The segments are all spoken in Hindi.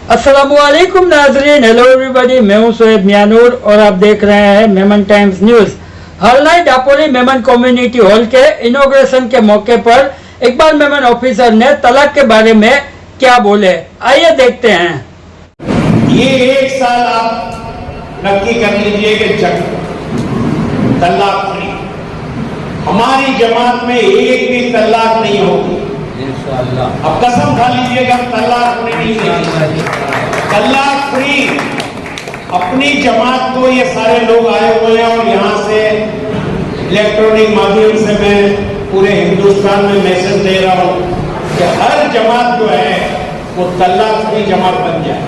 अस्सलामुअलैकुम नाजरीन, हेलो एवरीबॉडी। मैं हूं शोएब मियानूर और आप देख रहे हैं मेमन टाइम्स न्यूज। हालनाई डापोली मेमन कम्युनिटी हॉल के इनॉग्रेशन के मौके पर इकबाल मेमन ऑफिसर ने तलाक के बारे में क्या बोले, आइए देखते हैं। ये एक साल आप नक्की कर लीजिए कि तलाक फ्री। हमारी जमात में एक भी तलाक नहीं होगी इंशाअल्लाह। अब कसम खा लीजिएगा तलाक फ्री नहीं होगी, तलाक फ्री। अपनी जमात को ये सारे लोग आए हुए हैं और यहाँ से इलेक्ट्रॉनिक माध्यम से मैं पूरे हिंदुस्तान में मैसेज दे रहा हूँ कि हर जमात जो है वो तलाक फ्री जमात बन जाए।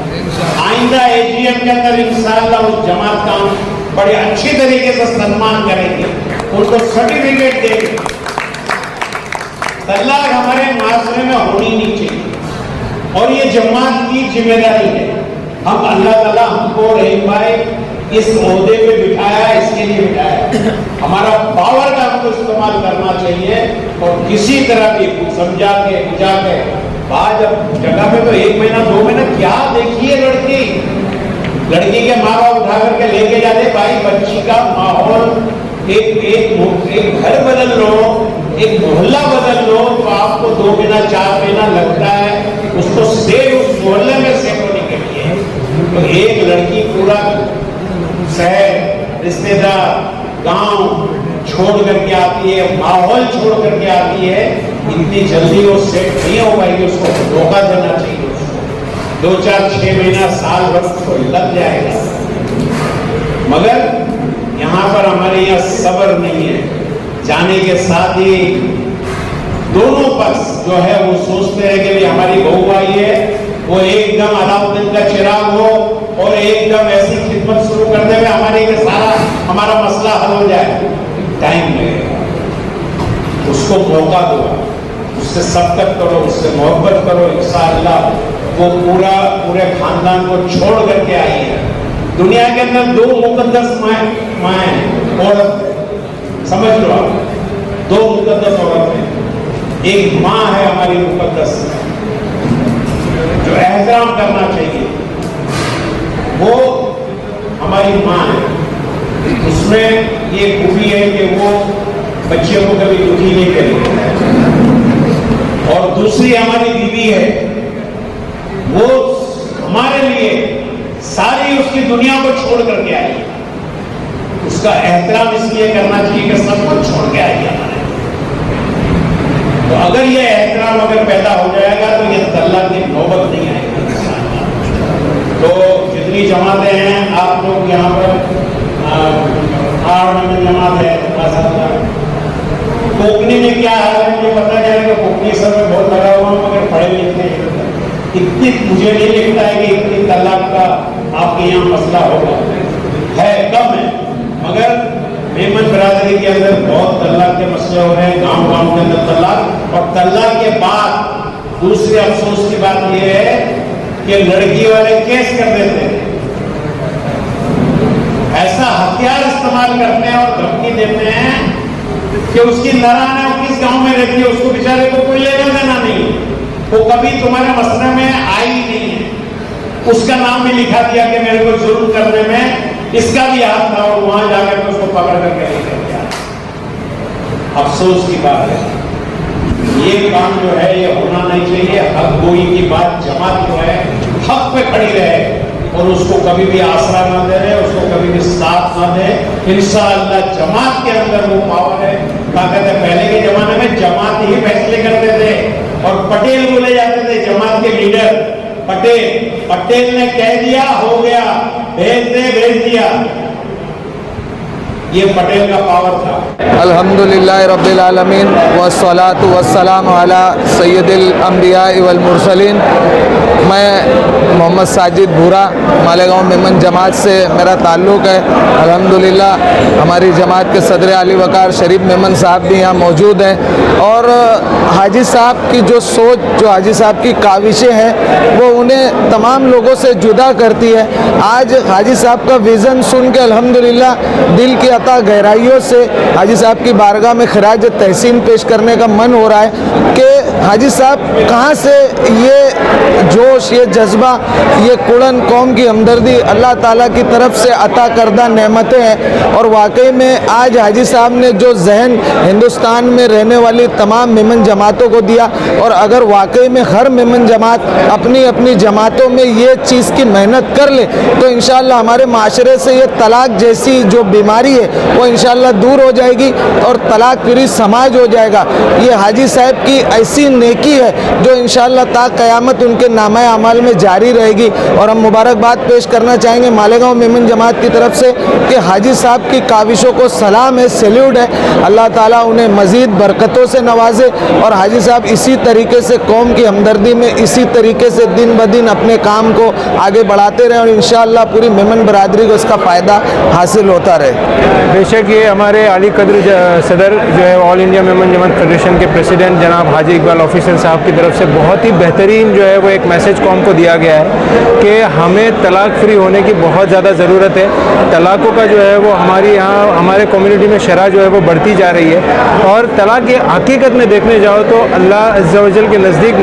आइंदा एजीएम के अंदर इंशाअल्लाह उस जमात का हम बड़े अच्छी तरीके से सम्मान करेंगे, उनको सर्टिफिकेट देंगे। तलाक हमारे माशरे में होनी नहीं चाहिए और ये जमात की जिम्मेदारी है। हम अल्लाह ताला हमको रहीम भाई इस ओहदे पे बिठाया, इसके लिए बिठाया। हमारा पावर का हमको इस्तेमाल करना चाहिए और किसी तरह की समझा के बुझा के बाद जगह पे तो 1 महीना 2 महीना क्या देखिए लड़की के माँ बाप उठा करके लेके जाते। भाई बच्ची का माहौल एक घर बदल लो, एक मोहल्ला बदल लो तो आपको 2 महीना 4 महीना लगता है उसको सेव उस मोहल्ले में सेव होने के लिए। तो एक लड़की पूरा शहर, रिश्तेदार, गांव छोड़ करके आती है, माहौल छोड़ करके आती है, इतनी जल्दी वो सेट नहीं हो पाएगी। उसको धोखा देना चाहिए। उसको 2 4 6 महीना साल भर उसको लग जाएगा। मगर यहाँ पर हमारे यहाँ सब्र नहीं है। जाने के साथ ही दोनों पक्ष जो है वो सोचते हैं कि हमारी बहू आई है, वो एकदम अलाउद्दीन का चिराग हो और एकदम ऐसी खिदमत शुरू कर दे हमारे के सारा हमारा मसला हल हो जाए। टाइम लगेगा, उसको मौका दो, उससे सब्कत करो, उससे मोहब्बत करो। इंशाअल्लाह वो पूरे खानदान को छोड़ करके आई है। दुनिया के अंदर 2 मुकद्दस माएं औरत, समझ लो आप, 2 मुकद्दस औरत है। एक माँ है हमारी मुकद्दस, जो एहतराम करना चाहिए, वो हमारी माँ है। उसमें ये खूबी है कि वो बच्चियों को कभी दुखी नहीं करेगी। और दूसरी हमारी बीवी है, वो हमारे लिए सारी उसकी दुनिया को छोड़ करके आई है। उसका एहतराम इसलिए करना चाहिए कि सब कुछ छोड़ के आई है हमारे। तो अगर ये एहतराम अगर पैदा हो जाएगा तो ये तलाक की नौबत नहीं आएगी। तो जितनी जमातें हैं आप लोग यहाँ पर में जमात है, कोकनी में क्या हाल है मुझे पता चलेगा। कोकनी सब में बहुत लगा हुआ मगर पढ़े लिखे इतनी मुझे नहीं लगता है कि इतनी तलाक का आपके यहाँ मसला होगा, है कम है। मगर मेमन बिरादरी के अंदर बहुत तलाक के मसले हो रहे हैं, गांव के अंदर तलाक। और तलाक के बाद दूसरे अफसोस की बात यह है कि लड़की वाले केस कर देते हैं, ऐसा हथियार इस्तेमाल करते हैं और धमकी देते हैं कि उसकी नराना किस गांव में रहती है, उसको बेचारे को कोई लेना देना नहीं, वो कभी तुम्हारे मसले में आई नहीं है। उसका नाम भी लिखा दिया कि मेरे को जुर्म करने में इसका भी हाथ था और वहां जाकर उसको पकड़ करके लेकर गया। अफसोस की बात है, ये काम जो है ये होना नहीं चाहिए। हक गोई की बात जमात जो है हक पे खड़ी रहे और उसको कभी भी आसरा ना दे रहे, उसको कभी भी साथ ना दे। इंशाअल्लाह जमात के अंदर वो पावर है, ताकत है। पहले के जमाने में जमात ही फैसले करते थे और पटेल बोले जाते थे, जमात के लीडर पटेल ने कह दिया हो गया, भेज दिया। ये पटेल का पावर था। अल्हम्दुलिल्लाह रब्बिल आलमीन वस्सलातु वस्सलामु अला सय्यदिल अंबिया वल मुरसलीन। मैं मोहम्मद साजिद भूरा, मालेगांव मेमन जमात से मेरा ताल्लुक़ है। अल्हम्दुलिल्लाह हमारी जमात के सदर अली वकार शरीफ मेमन साहब भी यहाँ मौजूद हैं और हाजी साहब की जो सोच, जो हाजी साहब की काविशें हैं वो उन्हें तमाम लोगों से जुदा करती है। आज हाजी साहब का विज़न सुन के अल्हम्दुलिल्लाह दिल की दिललता गहराइयों से हाजी साहब की बारगाह में खराज तहसीन पेश करने का मन हो रहा है कि हाजी साहब कहाँ से ये जोश, ये जज्बा, ये कुड़न, कौम की हमदर्दी अल्लाह ताला की तरफ से अता करदा नेमतें हैं। और वाकई में आज हाजी साहब ने जो जहन हिंदुस्तान में रहने वाली तमाम मेमन जमातों को दिया, और अगर वाकई में हर मेमन जमात अपनी अपनी जमातों में ये चीज़ की मेहनत कर ले तो इंशाअल्लाह हमारे माशरे से ये तलाक जैसी जो बीमारी है वो इंशाअल्लाह दूर हो जाएगी और तलाक फ्री समाज हो जाएगा। ये हाजी साहब की ऐसी नेकी है जो इंशाअल्लाह ता क़यामत उनके नामा अमाल में जारी रहेगी। और हम मुबारकबाद पेश करना चाहेंगे मालेगांव मेमन जमात की तरफ से कि हाजी साहब की काविशों को सलाम है, सैल्यूट है। अल्लाह ताला उन्हें मज़ीद बरकतों से नवाजे और हाजी साहब इसी तरीके से कौम की हमदर्दी में इसी तरीके से दिन ब दिन अपने काम को आगे बढ़ाते रहें और इंशाअल्लाह पूरी मेमन बरादरी को इसका फ़ायदा हासिल होता रहे। बेशक ये हमारे आली कद्र सदर जो है ऑल इंडिया मेमन जमात फेडरेशन के प्रेसिडेंट जनाब हाजी इकबाल ऑफिसर साहब की तरफ से बहुत ही बेहतरीन जो है वो एक मैसेज कौम को दिया गया है कि हमें तलाक फ्री होने की बहुत ज़्यादा ज़रूरत है। तलाक़ों का जो है वो हमारी यहाँ हमारे कम्युनिटी में शरह जो है वो बढ़ती जा रही है और तलाक ये हकीकत में देखने जाओ तो अल्लाह अज़्ज़ा वजल के नज़दीक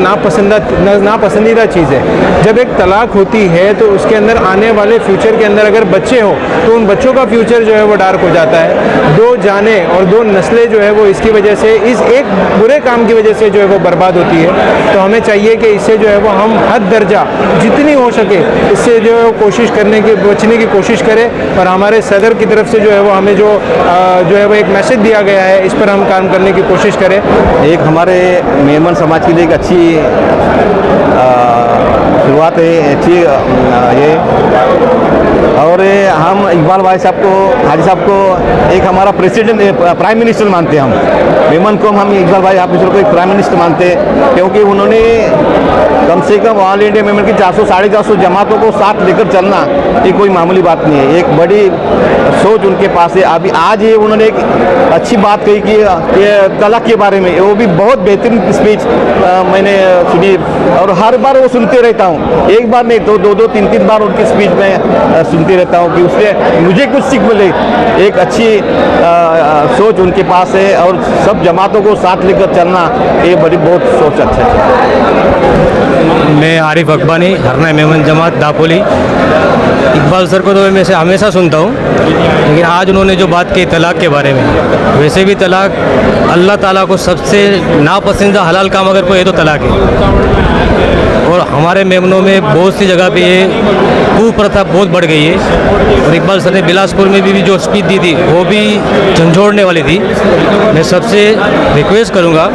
नापसंदीदा चीज़ है। जब एक तलाक होती है तो उसके अंदर आने वाले फ्यूचर के अंदर अगर बच्चे हो तो उन बच्चों का फ्यूचर जो है वो डार्क हो जाता है। दो जाने और दो नस्लें जो है वो इसकी वजह से, इस एक बुरे काम की वजह से जो है वो बर्बाद होती है। तो हमें चाहिए कि इससे जो है वो हम हद दर्जा जितनी हो सके इससे जो है वो कोशिश करने की, बचने की कोशिश करें। और हमारे सदर की तरफ से जो है वो हमें जो है वो एक मैसेज दिया गया है, इस पर हम काम करने की कोशिश करें। एक हमारे मेमन समाज के लिए एक अच्छी शुरुआत है, अच्छी ये। और हम इकबाल भाई साहब को, हाजी साहब को एक हमारा प्रेसिडेंट, प्राइम मिनिस्टर मानते हैं। हम मेमन को हम इकबाल भाई ऑफिसर को एक प्राइम मिनिस्टर मानते हैं क्योंकि उन्होंने कम से कम ऑल इंडिया मेमन की 400 साढ़े 400 जमातों को साथ लेकर चलना ये कोई मामूली बात नहीं है। एक बड़ी सोच उनके पास है। अभी आज ये उन्होंने एक अच्छी बात कही कि तलाक के बारे में, वो भी बहुत बेहतरीन स्पीच मैंने सुनी और हर बार वो सुनते रहता हूँ। एक बार नहीं तो दो तीन बार उनकी स्पीच में सुनते रहता हूँ कि उससे मुझे कुछ सीख मिले। एक अच्छी सोच उनके पास है और सब जमातों को साथ लेकर चलना ये बड़ी बहुत सोच अच्छा है। मैं आरिफ अकबानी, हरना मेमन जमात दापोली। इकबाल सर को तो मैं हमेशा सुनता हूँ, लेकिन आज उन्होंने जो बात की तलाक के बारे में, वैसे भी तलाक अल्लाह ताला को सबसे नापसंदीदा हलाल काम अगर कोई है तो तलाक है। और हमारे मेमनों में बहुत सी जगह पे ये कुप्रथा बहुत बढ़ गई है। और इकबाल सर ने बिलासपुर में भी जो स्पीच दी थी वो भी झंझोड़ने वाली थी। मैं सबसे रिक्वेस्ट करूँगा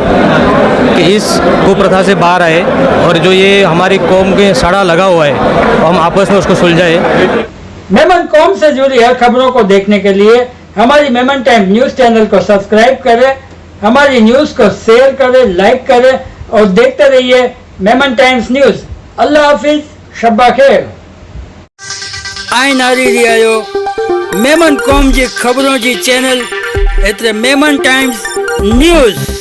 कि इस कुप्रथा से बाहर आए और जो ये हमारी कौम के सड़ा लगा हुआ है तो हम आपस में उसको सुलझाएं। मेमन कौम से जुड़ी हर खबरों को देखने के लिए हमारी मेमन टाइम्स न्यूज़ चैनल को सब्सक्राइब करें, हमारी न्यूज़ को शेयर करें, लाइक करें और देखते रहिए मेमन टाइम्स न्यूज़। अल्लाह हाफिज, शब्बा खैर। आइन आरी रियायो मेमन कौम जी खबरों जी चैनल एतरे मेमन टाइम्स न्यूज़।